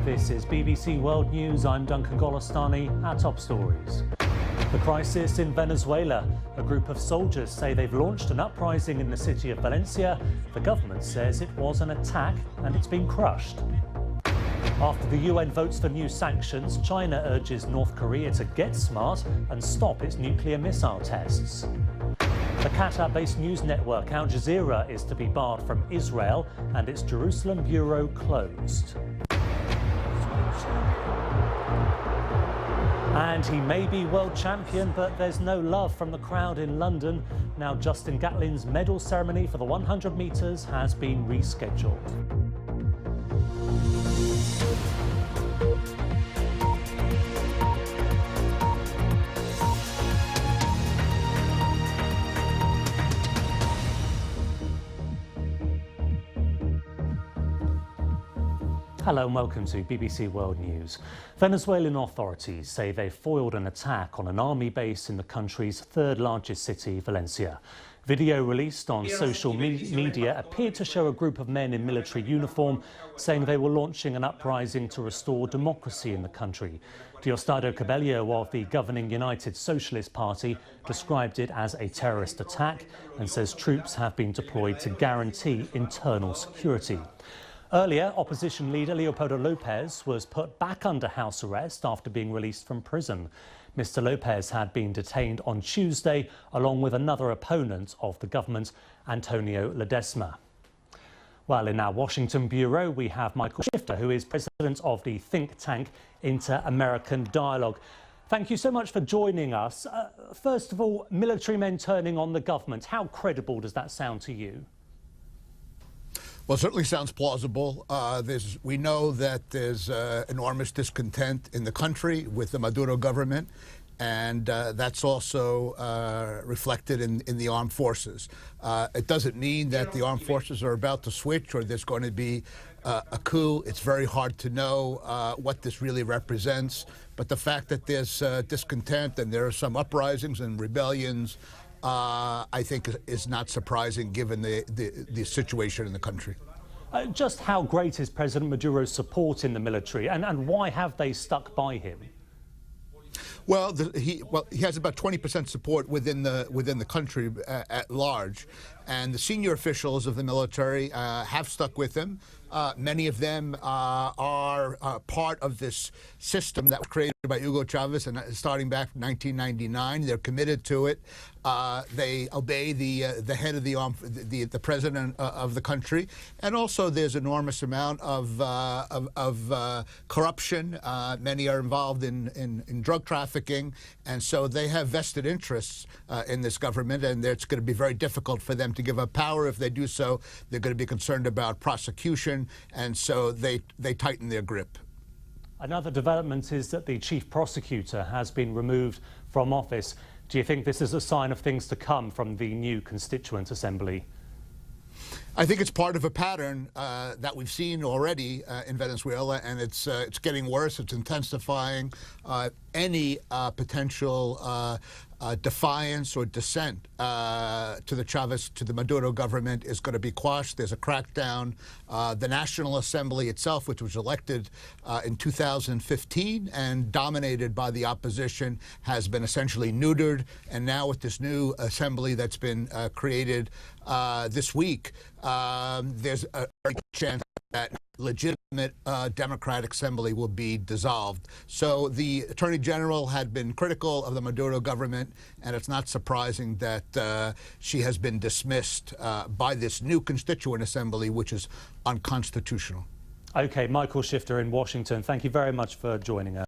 This is BBC World News. I'm Duncan Golestani. Our top stories. The crisis in Venezuela. A group of soldiers say they've launched an uprising in the city of Valencia. The government says it was an attack and it's been crushed. After the UN votes for new sanctions, China urges North Korea to get smart and stop its nuclear missile tests. The Qatar-based news network Al Jazeera is to be barred from Israel and its Jerusalem bureau closed. And he may be world champion, but there's no love from the crowd in London. Now Justin Gatlin's medal ceremony for the 100 metres has been rescheduled. Hello and welcome to BBC World News. Venezuelan authorities say they foiled an attack on an army base in the country's third largest city, Valencia. Video released on social media appeared to show a group of men in military uniform saying they were launching an uprising to restore democracy in the country. Diosdado Cabello of the governing United Socialist Party described it as a terrorist attack and says troops have been deployed to guarantee internal security. Earlier, opposition leader Leopoldo Lopez was put back under house arrest after being released from prison. Mr. Lopez had been detained on Tuesday, along with another opponent of the government, Antonio Ledesma. Well, in our Washington bureau, we have Michael Shifter, who is president of the think tank Inter-American Dialogue. Thank you so much for joining us. First of all, military men turning on the government. How credible does that sound to you? Well, it certainly sounds plausible. We know that there's enormous discontent in the country with the Maduro government, and that's also reflected in the armed forces. It doesn't mean that the armed forces are about to switch or there's going to be a coup. It's very hard to know what this really represents. But the fact that there's discontent and there are some uprisings and rebellions, I think is not surprising given the situation in the country. Just how great is President Maduro's support in the military, and why have they stuck by him? Well, he has about 20% support within the country at large, and the senior officials of the military have stuck with him. Many of them are part of this system that was created by Hugo Chavez, and starting back in 1999, they're committed to it. They obey the head of the president of the country, and also there's enormous amount of corruption. Many are involved in drug trafficking, and so they have vested interests in this government, and it's going to be very difficult for them to give up power. If they do so, they're going to be concerned about prosecution, and so they tighten their grip. Another development is that the chief prosecutor has been removed from office. Do you think this is a sign of things to come from the new Constituent Assembly? I think it's part of a pattern that we've seen already in Venezuela, and it's getting worse. It's intensifying. Any potential defiance or dissent to the Maduro government is going to be quashed. There's a crackdown. The National Assembly itself, which was elected in 2015 and dominated by the opposition, has been essentially neutered. And now with this new assembly that's been created this week, there's a very good chance that legitimate democratic assembly will be dissolved. So the Attorney General had been critical of the Maduro government, and it's not surprising that she has been dismissed by this new Constituent Assembly, which is unconstitutional. Okay, Michael Shifter in Washington, thank you very much for joining us.